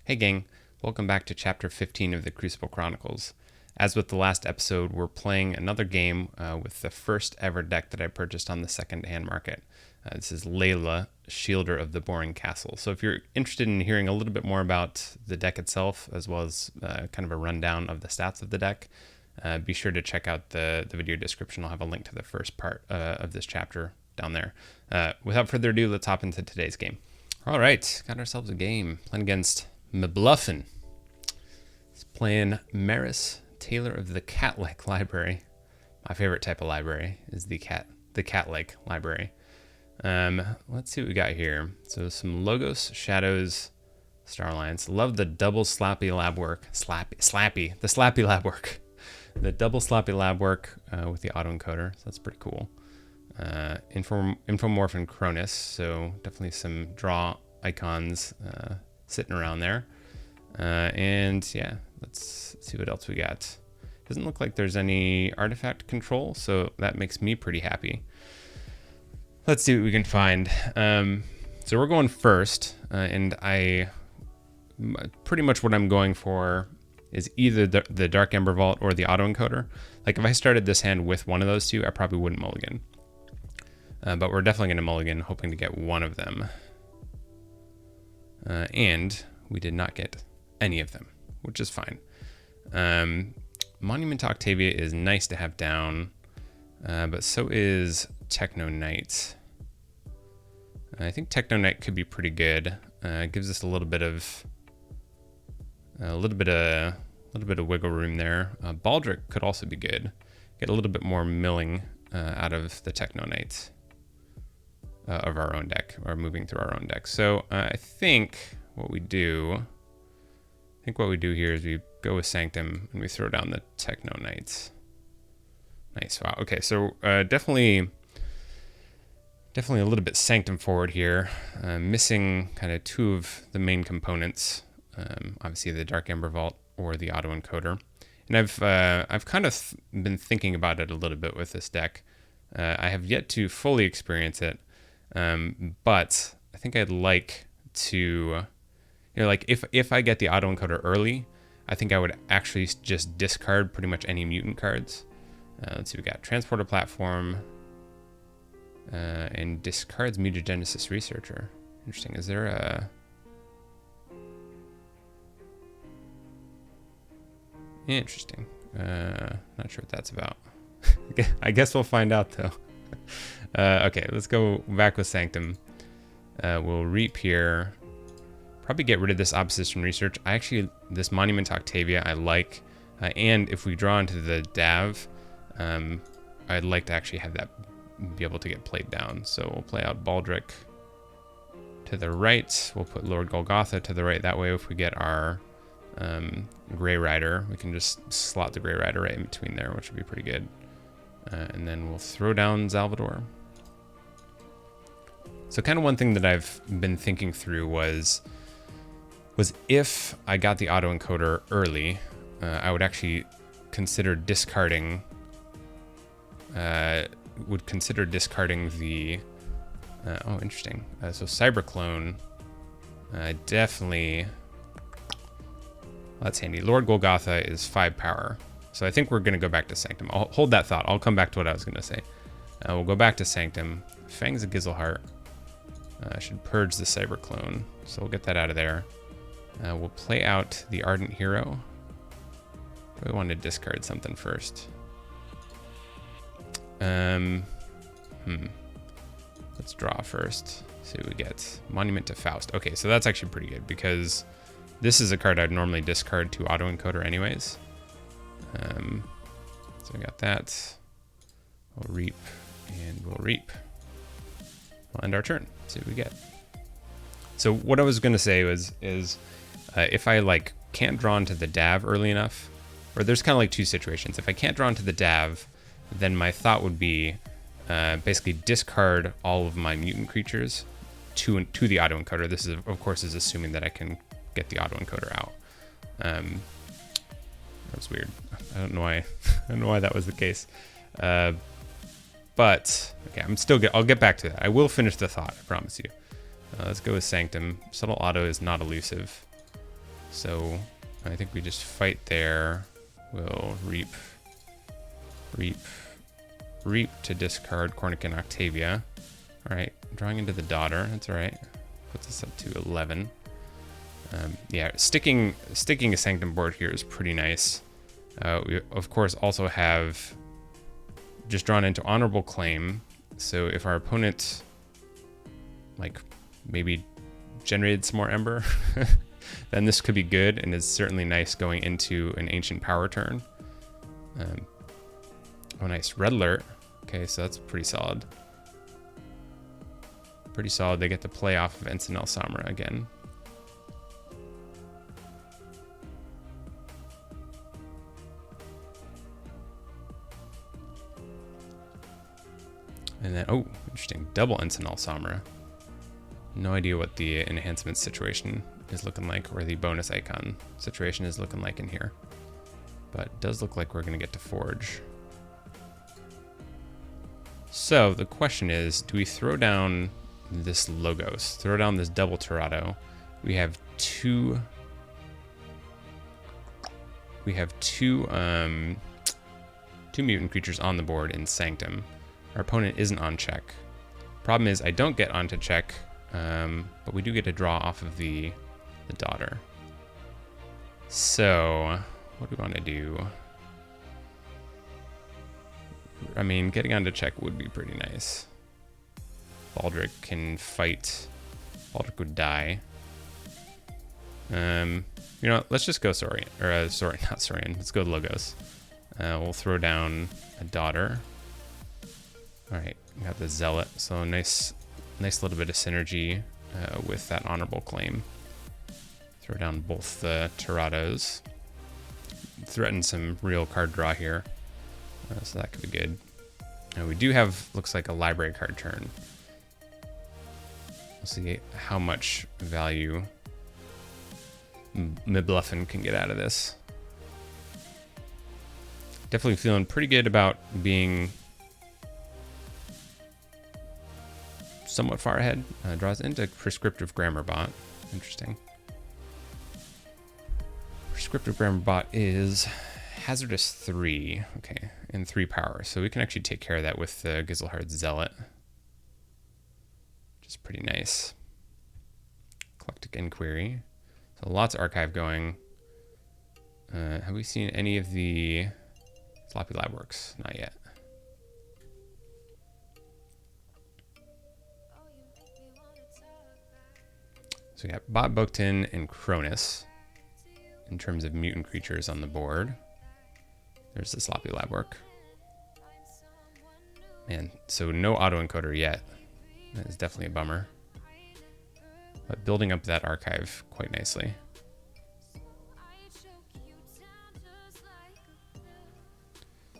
Hey gang, welcome back to chapter 15 of the Crucible Chronicles. As with the last episode, we're playing another game with the first ever deck that I purchased on the second-hand market. This is Layla, Shielder of the Boring Castle. So if you're interested in hearing a little bit more about the deck itself, as well as kind of a rundown of the stats of the deck, be sure to check out the video description. I'll have a link to the first part of this chapter down there. Without further ado, let's hop into today's game. All right, got ourselves a game playing against Mbluffin. It's playing Maris, Taylor of the Cat-like library. My favorite type of library is the cat-like library. Let's see what we got here. So some logos, shadows, star lines. Love the double slappy lab work. The slappy lab work. The double slappy lab work with the autoencoder. So that's pretty cool. Infomorph and Cronus. So definitely some draw icons sitting around there. And yeah, let's see what else we got. Doesn't look like there's any artifact control, so that makes me pretty happy. Let's see what we can find. So we're going first, and pretty much what I'm going for is either the Dark Ember Vault or the autoencoder. Like if I started this hand with one of those two, I probably wouldn't mulligan. But we're definitely going to mulligan, hoping to get one of them. And we did not get any of them, which is fine. Monument to Octavia is nice to have down, but so is Techno Knight. I think Techno Knight could be pretty good. It gives us a little bit of wiggle room there. Baldric could also be good. Get a little bit more milling out of the Techno Knight of our own deck, or moving through our own deck. So I think what we do here is we go with Sanctum and we throw down the Techno Knights. Nice. Wow. Okay. So definitely a little bit Sanctum forward here. Missing kind of two of the main components. Obviously the Dark Ember Vault or the autoencoder. And I've kind of been thinking about it a little bit with this deck. I have yet to fully experience it. But I think I'd like to, like if I get the autoencoder early, I think I would actually just discard pretty much any mutant cards. Let's see, we got Transporter Platform and discards Mutagenesis Researcher. Interesting. Is there a... Interesting. Not sure what that's about. I guess we'll find out though. Okay, let's go back with Sanctum. We'll reap here. Probably get rid of this Opposition Research. This Monument to Octavia I like. And if we draw into the Dav, I'd like to actually have that be able to get played down. So we'll play out Baldric to the right. We'll put Lord Golgotha to the right. That way if we get our Grey Rider, we can just slot the Grey Rider right in between there, which would be pretty good. And then we'll throw down Salvador. So kind of one thing that I've been thinking through was if I got the autoencoder early, I would actually consider discarding. Would consider discarding the. Oh, interesting. So Cyberclone, definitely. That's handy. Lord Golgotha is 5 power. So I think we're going to go back to Sanctum. I'll hold that thought. I'll come back to what I was going to say. We'll go back to Sanctum. Fangs of Gizelheart. Should purge the Cyberclone. So we'll get that out of there. We'll play out the Ardent Hero. Probably want to discard something first. Let's draw first. See what we get. Monument to Faust. Okay, so that's actually pretty good because this is a card I'd normally discard to autoencoder anyways. So I got that. We'll reap and we'll reap. We'll end our turn. See what we get. So what I was going to say is if I can't draw into the Dav early enough, or there's kind of like two situations. If I can't draw into the Dav, then my thought would be basically discard all of my mutant creatures to the autoencoder. This is of course is assuming that I can get the autoencoder out. That's weird. I don't know why that was the case. But okay, I'll get back to that. I will finish the thought, I promise you. Let's go with Sanctum. Subtle Auto is not elusive. So I think we just fight there. We'll reap, reap, reap to discard Cornic and Octavia. All right, drawing into the daughter. That's all right. Puts us up to 11. Yeah, sticking a Sanctum board here is pretty nice. We of course also have just drawn into Honorable Claim. So if our opponent like maybe generated some more Ember, then this could be good, and is certainly nice going into an Ancient Power turn. Oh, nice. Red Alert. Okay, so that's pretty solid. Pretty solid. They get to play off of Ensign Samra again. And then, oh, interesting. Double Ensign Samra. No idea what the enhancement situation is looking like, or the bonus icon situation is looking like in here. But it does look like we're going to get to Forge. So the question is, do we throw down this Logos? Throw down this double Tirado? We have two mutant creatures on the board in Sanctum. Our opponent isn't on check. Problem is, I don't get onto check, but we do get a draw off of the daughter. So, what do we want to do? I mean, getting onto check would be pretty nice. Baldric can fight. Baldric would die. You know, let's just go Saurian. Or, sorry, not Saurian. Let's go Logos. We'll throw down a daughter. Alright, we got the Zealot. So nice little bit of synergy with that Honorable Claim. Throw down both the Tirados. Threaten some real card draw here. So that could be good. We do have, looks like, a library card turn. We'll see how much value Mibluffin can get out of this. Definitely feeling pretty good about being somewhat far ahead. Draws into Prescriptive Grammar Bot. Interesting. Prescriptive Grammar Bot is Hazardous 3. Okay, and 3 power. So we can actually take care of that with the Gizelhard Zealot, which is pretty nice. Eclectic Inquiry. So lots of archive going. Have we seen any of the Floppy Lab Works? Not yet. So we got Bot Bokton and Cronus in terms of mutant creatures on the board. There's the Sloppy Lab Work. Man, so no autoencoder yet. That is definitely a bummer. But building up that archive quite nicely.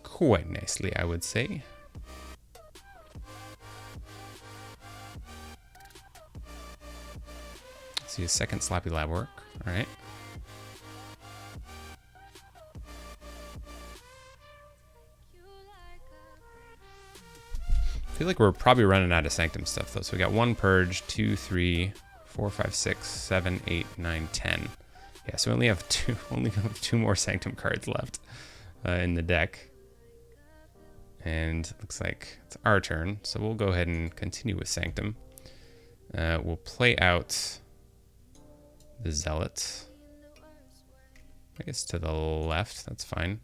Quite nicely, I would say. See a second Sloppy Lab Work. All right. I feel like we're probably running out of Sanctum stuff though. So we got 1 Purge, 2, 3, 4, 5, 6, 7, 8, 9, 10. Yeah, so we only have two more Sanctum cards left in the deck. And it looks like it's our turn, so we'll go ahead and continue with Sanctum. We'll play out the Zealot. I guess to the left, that's fine.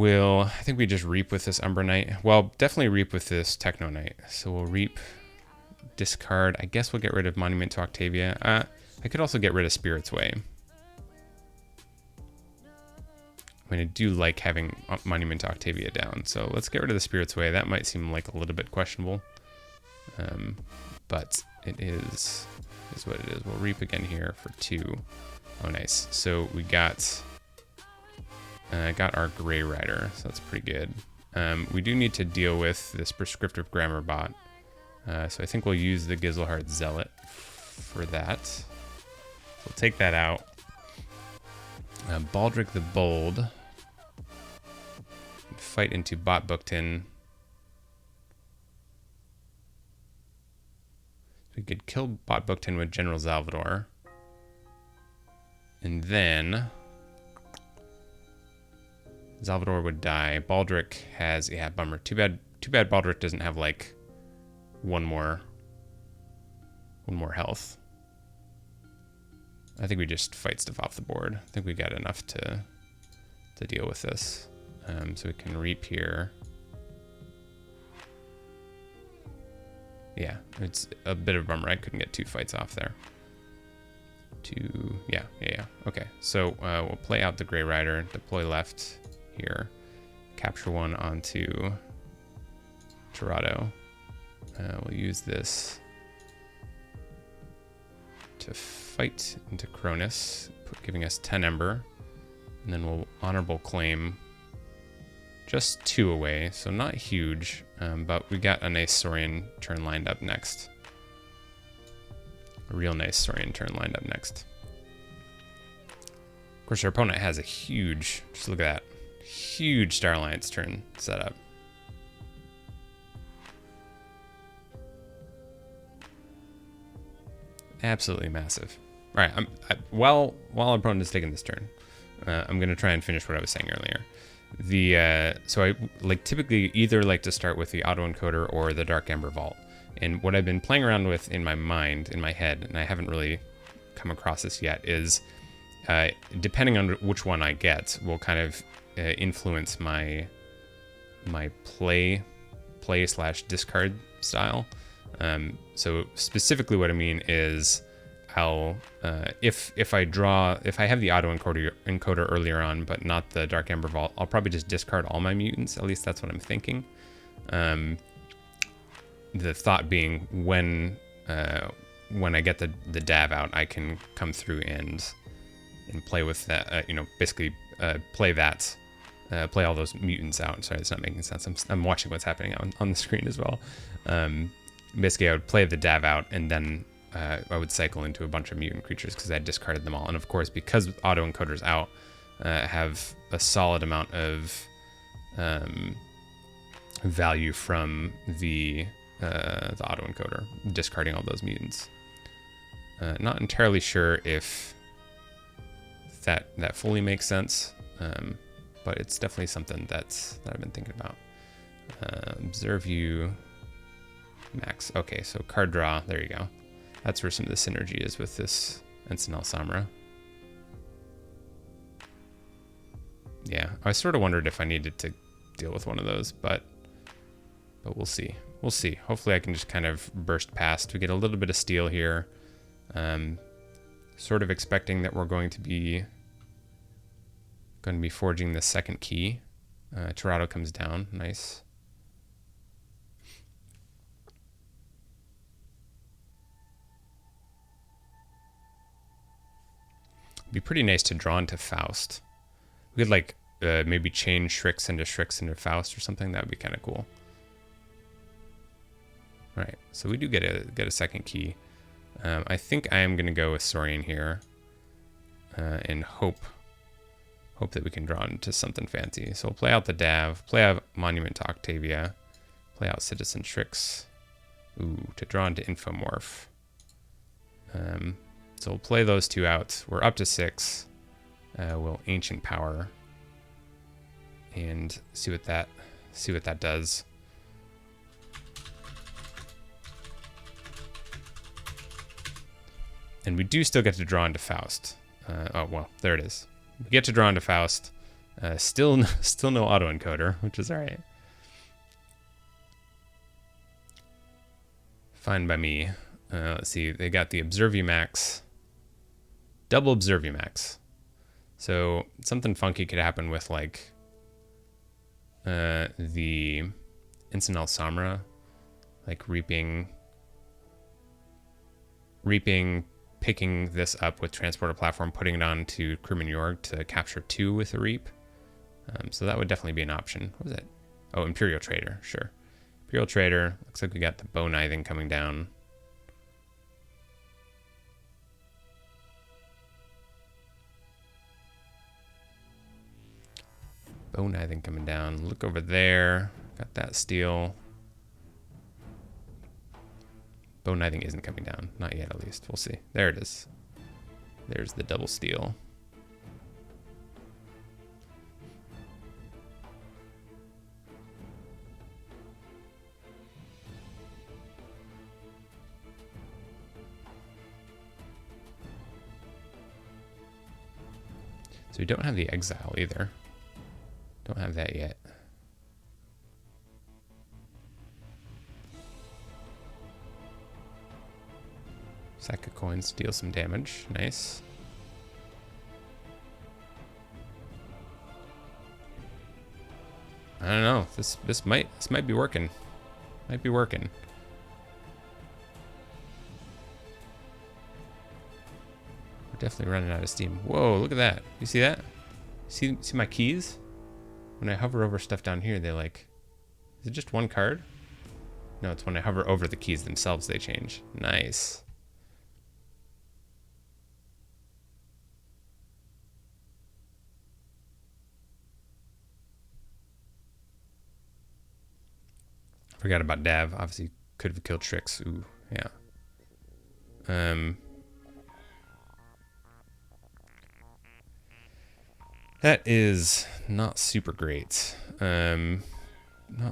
I think we just reap with this Umbra Knight. Well, definitely reap with this Techno Knight. So we'll reap, discard. I guess we'll get rid of Monument to Octavia. I could also get rid of Spirit's Way. I mean, I do like having Monument to Octavia down. So let's get rid of the Spirit's Way. That might seem like a little bit questionable. But it is what it is. We'll reap again here for 2. Oh, nice. So we got our Grey Rider, so that's pretty good. We do need to deal with this Prescriptive Grammar Bot. So I think we'll use the Gizelhard Zealot for that. We'll take that out. Baldric the Bold. Fight into Bot Bookton. We could kill Bot Bookton with General Salvador. And then Salvador would die. Baldric has, yeah, bummer. Too bad Baldric doesn't have like one more health. I think we just fight stuff off the board. I think we got enough to deal with this. So we can reap here. Yeah, it's a bit of a bummer. I couldn't get 2 fights off there. Yeah. Okay, so we'll play out the Grey Rider, deploy left here, capture 1 onto Tirado. We'll use this to fight into Cronus, giving us 10 Ember, and then we'll Honorable Claim just 2 away, so not huge, but we got a nice Saurian turn lined up next. A real nice Saurian turn lined up next. Of course, our opponent has a huge, just look at that, huge Star Alliance turn set up. Absolutely massive. All right, while our opponent is taking this turn, I'm going to try and finish what I was saying earlier. So I typically either like to start with the autoencoder or the Dark Ember Vault. And what I've been playing around with in my mind, in my head, and I haven't really come across this yet, is depending on which one I get, will kind of influence my play/discard style. So specifically what I mean is I'll if I have the autoencoder earlier on but not the Dark Ember Vault, I'll probably just discard all my mutants. At least that's what I'm thinking. The thought being when I get the Dav out, I can come through and play with that, basically play all those mutants out. Sorry, it's not making sense. I'm watching what's happening on the screen as well. Basically, I would play the Dav out, and then I would cycle into a bunch of mutant creatures because I discarded them all. And of course, because autoencoder's out, have a solid amount of value from the autoencoder, discarding all those mutants. Not entirely sure if that fully makes sense, but it's definitely something that I've been thinking about. Observe you, max. Okay, so card draw. There you go. That's where some of the synergy is with this Ensign Samra. Yeah, I sort of wondered if I needed to deal with one of those, but we'll see. We'll see. Hopefully I can just kind of burst past. We get a little bit of steal here. Sort of expecting that we're going to be forging the second key. Tirado comes down. Nice. It'd be pretty nice to draw into Faust. We could maybe chain Shrix into Faust or something. That would be kind of cool. All right, so we do get a second key. I think I am going to go with Saurian here, and hope that we can draw into something fancy. So we'll play out the Dav, play out Monument to Octavia, play out Citizen Shrix, to draw into Infomorph. So we'll play those 2 out. We're up to 6. We'll Ancient Power and see what that does. And we do still get to draw into Faust. Oh, well, there it is. We get to draw into Faust. Still no autoencoder, which is all right. Fine by me. Let's see. They got the Observe You Max. Double Observe You Max. So something funky could happen with the Ensign Samra, reaping, picking this up with Transporter Platform, putting it on to Crewman Yorg to capture 2 with a reap. So that would definitely be an option. What was it? Oh, Imperial Trader, sure. Imperial Trader. Looks like we got the Bone Ithing coming down. Bone Ithing coming down. Look over there. Got that steel. Bone Ithing isn't coming down. Not yet, at least. We'll see. There it is. There's the double steel. we don't have the exile either. Don't have that yet. Sack of coins, deal some damage. Nice. I don't know. This might be working. Might be working. We're definitely running out of steam. Whoa, look at that. You see that? See my keys? When I hover over stuff down here, they like... Is it just one card? No, it's when I hover over the keys themselves they change. Nice. Forgot about Dav. Obviously, could have killed Trix. Ooh, yeah. That is not super great. Not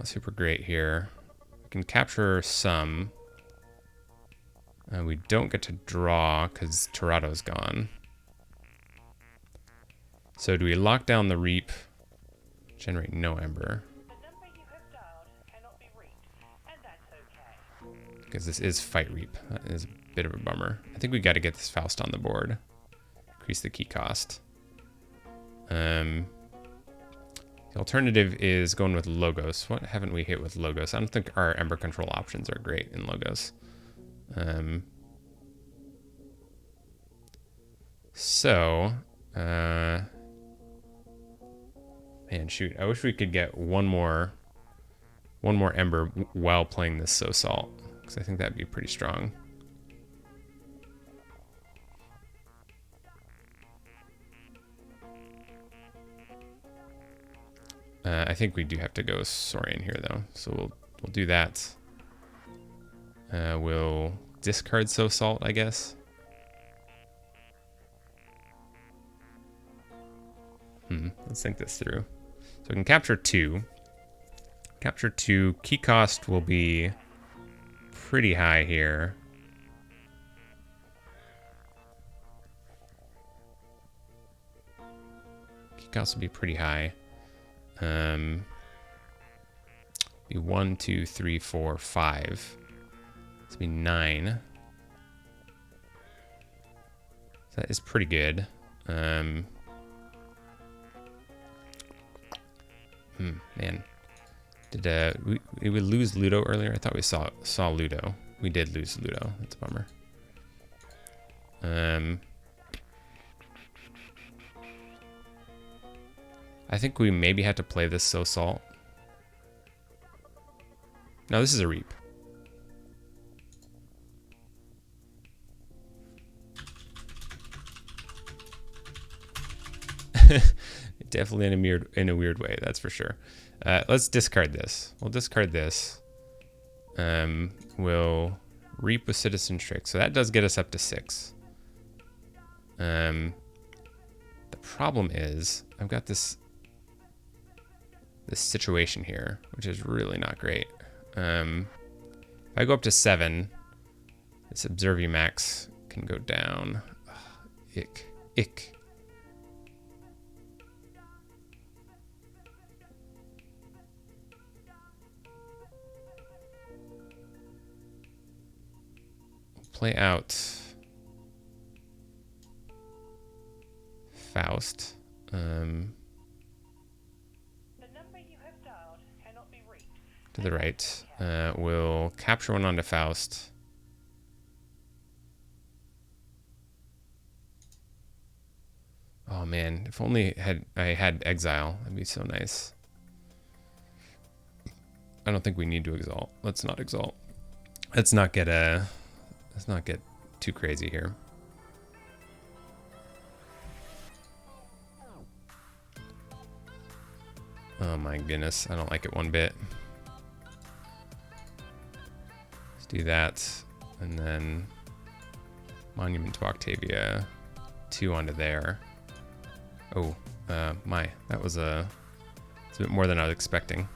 super great here. We can capture some. We don't get to draw because Tirado's gone. So do we lock down the Reap? Generate no Ember. Because this is Fight Reap. That is a bit of a bummer. I think we got to get this Faust on the board. Increase the key cost. The alternative is going with Logos. What haven't we hit with Logos? I don't think our Ember control options are great in Logos. Man, shoot. I wish we could get one more Ember while playing this So Salt, because I think that'd be pretty strong. I think we do have to go Saurian here, though, so we'll do that. We'll discard So Salt, I guess. Let's think this through. So we can capture 2. Capture 2. Key cost will be pretty high here. Key cost will be pretty high. Be 1, 2, 3, 4, 5. This will be 9. So that is pretty good. Man. Did we lose Ludo earlier? I thought we saw Ludo. We did lose Ludo. That's a bummer. I think we maybe had to play this So Salt. No, this is a Reap. Definitely in a weird way, that's for sure. Let's discard this. We'll discard this. We'll Reap with Citizen Trick. So that does get us up to 6. The problem is I've got this situation here, which is really not great. If I go up to 7, this Observe Max can go down. Ugh, ick. Play out Faust. To the right. We'll capture one onto Faust. Oh man, if only I had Exile, that'd be so nice. I don't think we need to exalt. Let's not exalt. Let's not get too crazy here. Oh my goodness, I don't like it one bit. Let's do that, and then Monument to Octavia, 2 onto there. Oh, that was it's a bit more than I was expecting.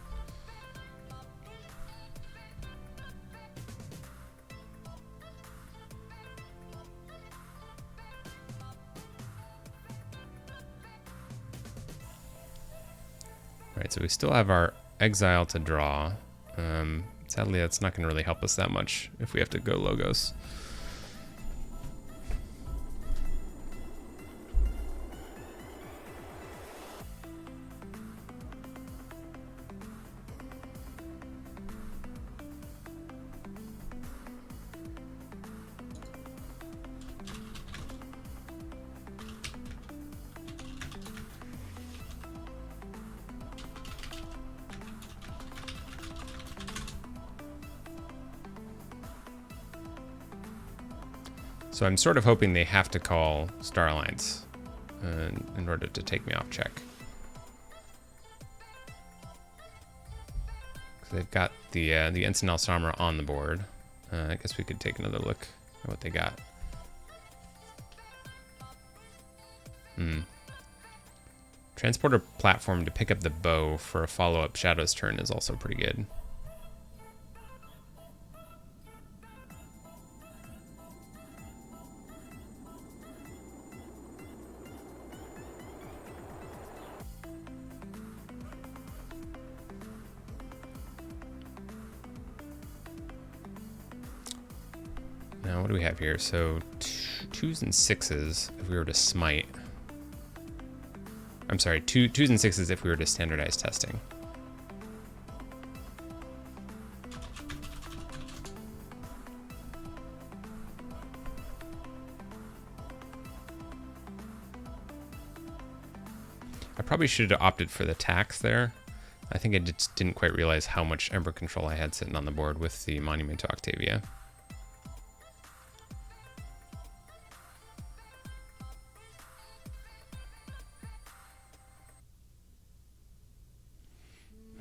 Alright, so we still have our exile to draw. Sadly, that's not going to really help us that much if we have to go logos. So I'm sort of hoping they have to call Star Alliance in order to take me off check. So they've got the Ensign Samra on the board. I guess we could take another look at what they got. Transporter platform to pick up the bow for a follow-up Shadow's turn is also pretty good. Now, what do we have here? So, 2s and 6s if we were to smite. I'm sorry, 2s and 6s if we were to standardize testing. I probably should have opted for the tax there. I think I just didn't quite realize how much Ember control I had sitting on the board with the Monument to Octavia.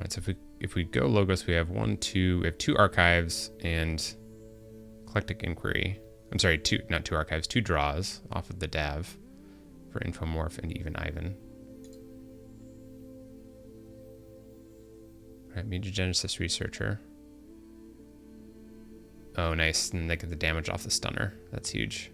So if we go logos, we have we have 2 archives and Eclectic Inquiry. I'm sorry, not 2 archives, 2 draws off of the DAV for Infomorph and even Ivan. All right, Mutagenesis Researcher. Oh, nice, and they get the damage off the stunner. That's huge.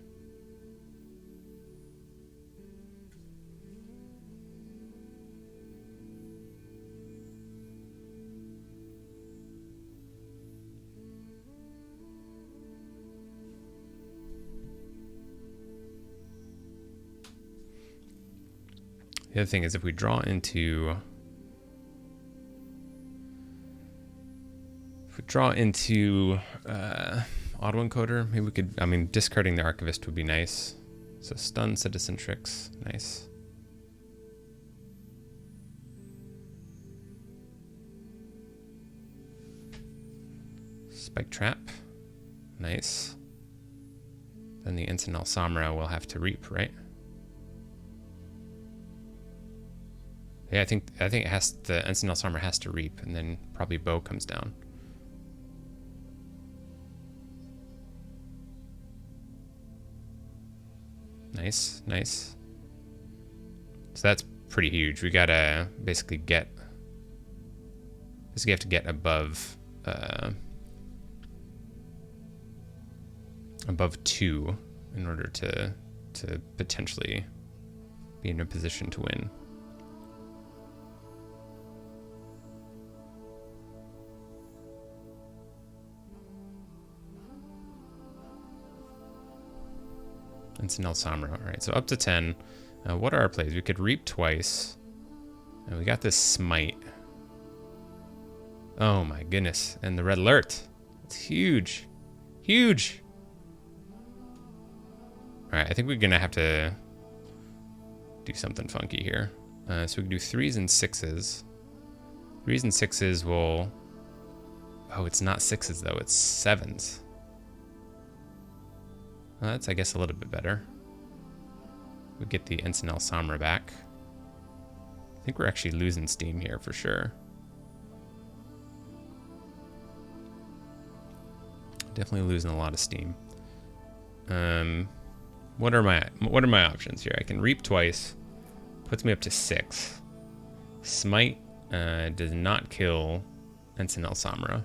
The other thing is if we draw into auto encoder, maybe we could, I mean, discarding the Archivist would be nice. So stun Citizen Tricks, nice. Spike Trap, nice. Then the Ensign Samra will have to reap, right? Yeah, I think it has, the Ensign Samra has to reap, and then probably bow comes down. Nice, nice. So that's pretty huge. We gotta basically have to get above 2 in order to potentially be in a position to win. Ensign Samra. All right, so up to 10. What are our plays? We could reap twice. And we got this smite. Oh my goodness. And the red alert. It's huge. Huge. All right, I think we're going to have to do something funky here. So we can do 3s and 6s. 3s and 6s will... Oh, it's not 6s though, it's 7s. Well, that's, I guess, a little bit better. We get the Ensign Samra back. I think we're actually losing steam here for sure. Definitely losing a lot of steam. What are my options here? I can reap twice, puts me up to 6. Smite does not kill Ensign Samra.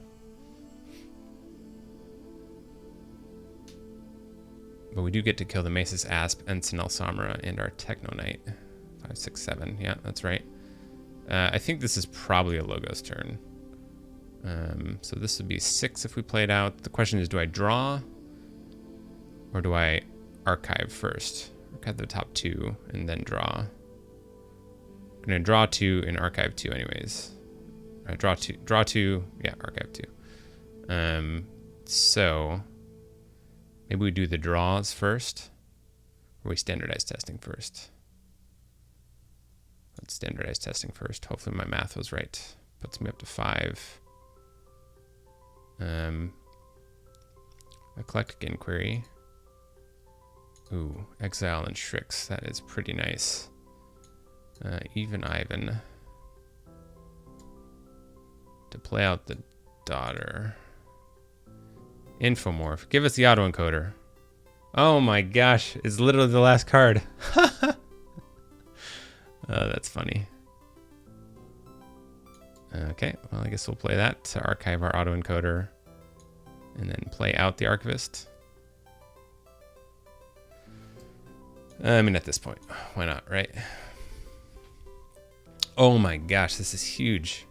But we do get to kill the Mace's Asp, Ensign Samra, and our Techno Knight. 5, 6, 7. Yeah, that's right. I think this is probably a Logos turn. So this would be 6 if we played out. The question is, do I draw or do I archive first? Archive the top 2 and then draw. I'm gonna draw 2 and archive 2 anyways. Right, draw 2, yeah, archive 2. So maybe we do the draws first, or we standardize testing first. Let's standardize testing first. Hopefully my math was right. Puts me up to 5. Eclectic Inquiry. Ooh, Exile and Shrix. That is pretty nice. Even Ivan. To play out the daughter. Infomorph. Give us the autoencoder. Oh my gosh, it's literally the last card. That's funny. Okay, well, I guess we'll play that to archive our autoencoder and then play out the archivist. I mean, at this point, why not, right? Oh my gosh, this is huge.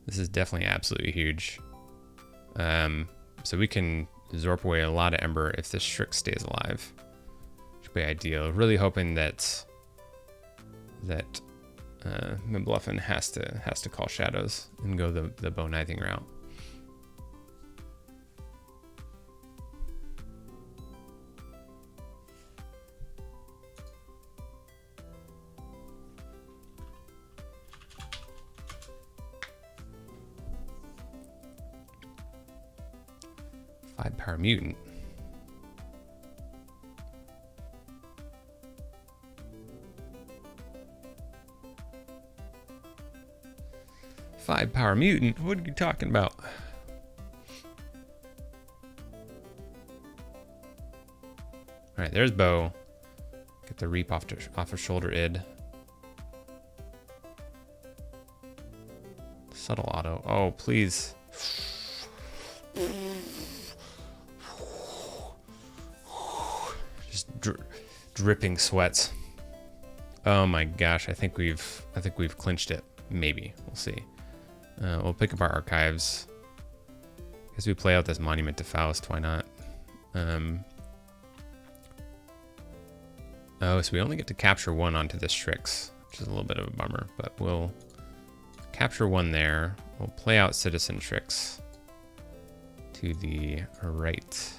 This is definitely absolutely huge. So we can Zorp away a lot of Ember if this Shrix stays alive. Should be ideal. Really hoping that Mibluffin has to call Shadows and go the Bone-Knithing route. Power mutant. Five-power mutant? What are you talking about? Alright, there's Bo. Get the Reap off her shoulder id. Subtle auto. Oh, please. Just dripping sweats. Oh my gosh, I think we've clinched it. Maybe. We'll see. We'll pick up our archives. Guess we play out this Monument to Faust. Why not? Oh, so we only get to capture 1 onto this Shrix, which is a little bit of a bummer, but we'll capture 1 there. We'll play out Citizen Shrix to the right.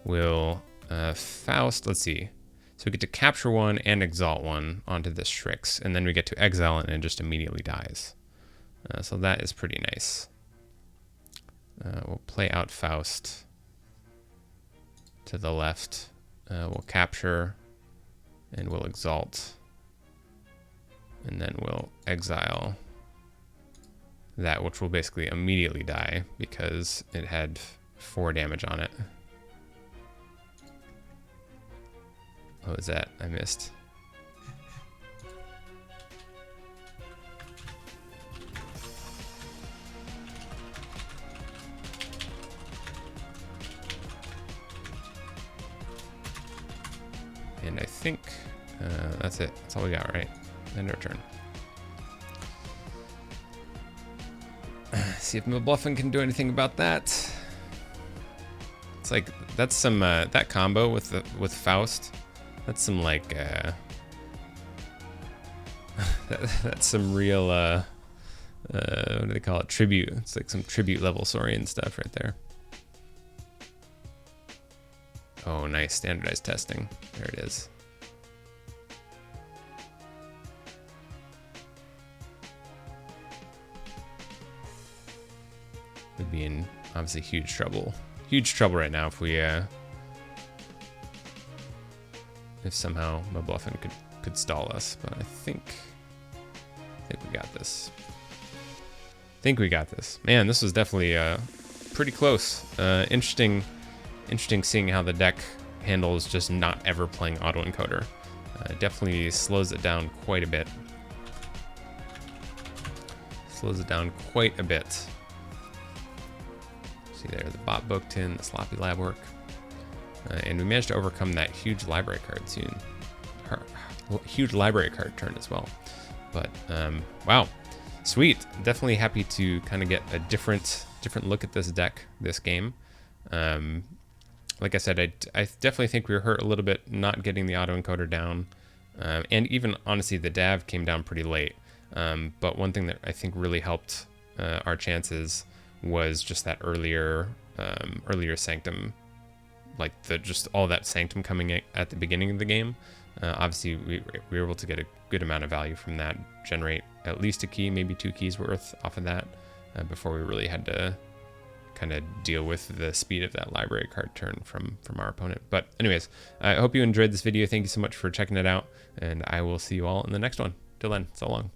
We'll Faust, let's see. So we get to capture 1 and exalt 1 onto this Shrix, and then we get to exile it and it just immediately dies. So that is pretty nice. We'll play out Faust to the left. We'll capture and we'll exalt. And then we'll exile that, which will basically immediately die because it had 4 damage on it. What was that? I missed. And I think that's it. That's all we got, right? End our turn. See if Mibluffin can do anything about that. It's like that's some that combo with Faust. That's some like that's some real what do they call it? Tribute. It's like some tribute level Saurian stuff right there. Oh, nice. Standardized testing. There it is. We'd be in obviously huge trouble. Huge trouble right now if we if somehow Mibluffin could stall us. But I think we got this. Think we got this. Man, this was definitely pretty close. Interesting seeing how the deck handles just not ever playing autoencoder. It definitely slows it down quite a bit. Slows it down quite a bit. See there, the bot booked in, the sloppy lab work. And we managed to overcome that huge library card soon. Huge library card turn as well. But wow, sweet. Definitely happy to kind of get a different look at this deck, this game. Like I said, I definitely think we were hurt a little bit not getting the autoencoder down. And even honestly, the DAV came down pretty late. But one thing that I think really helped our chances was just that earlier Sanctum, like just all that Sanctum coming at the beginning of the game. Obviously, we were able to get a good amount of value from that, generate at least a key, maybe 2 keys worth off of that, before we really had to kind of deal with the speed of that library card turn from our opponent. But anyways, I hope you enjoyed this video. Thank you so much for checking it out, and I will see you all in the next one. Till then, so long.